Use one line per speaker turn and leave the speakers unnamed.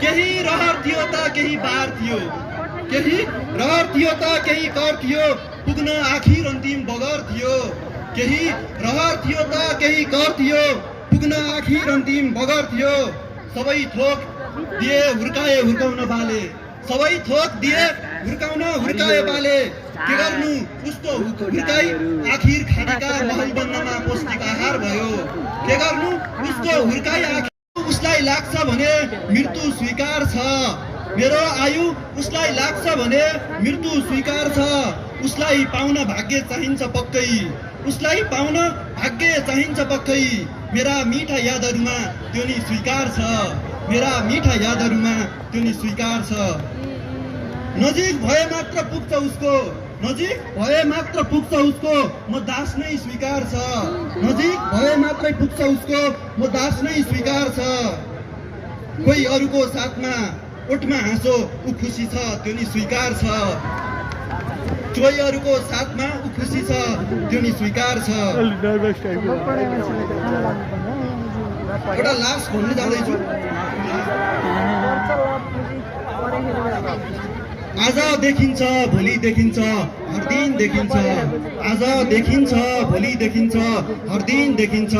केही रहर थियो त केही बार थियो, केही रहर थियो त केही कर थियो, पुग्न आखिर अन्तिम बगर थियो। केही रहर थियो त केही कर थियो, पुग्न आखिर अन्तिम बगर थियो। सबै थोक दिए हुर्काए हुर्काउन बाले, सबै थोक दिए हुर्काउन हुर्काए बाले। के गर्नु उसको हुर्काई आखिर खाडीका महल बन्नमा पौष्टिक आहार भयो। के गर्नु उसको हुर्काई आखिर उसलाई लाग्छ भने मृत्यु स्वीकार छ। मेरो आयु उसलाई लाग्छ भने मृत्यु स्वीकार छ। उसलाई पाउन भाग्य चाहिन्छ पक्कै, उसलाई पाउन भाग्य चाहिन्छ पक्कै। मेरा मिठा यादहरूमा त्यो नि स्वीकार छ, मेरा मिठा यादहरूमा त्यो नि स्वीकार छ। नजिक भए मात्र पुग्छ उसको, नजिक भए मात्र पुग्छ उसको म दास नै स्वीकार छ। नजिक भए मात्रै पुग्छ उसको म दास नै स्वीकार छ। कोही अरूको साथमा ओठमा हाँसो ऊ खुसी छ त्यो नि स्वीकार छ। कोही अरूको साथमा ऊ खुसी छ त्यो नि स्वीकार छ। एउटा लास्ट भन्नु जाँदैछु। आज देखिन्छ भोलि देखिन्छ हर दिन देखिन्छ, आज देखिन्छ भोलि देखिन्छ हर दिन देखिन्छ।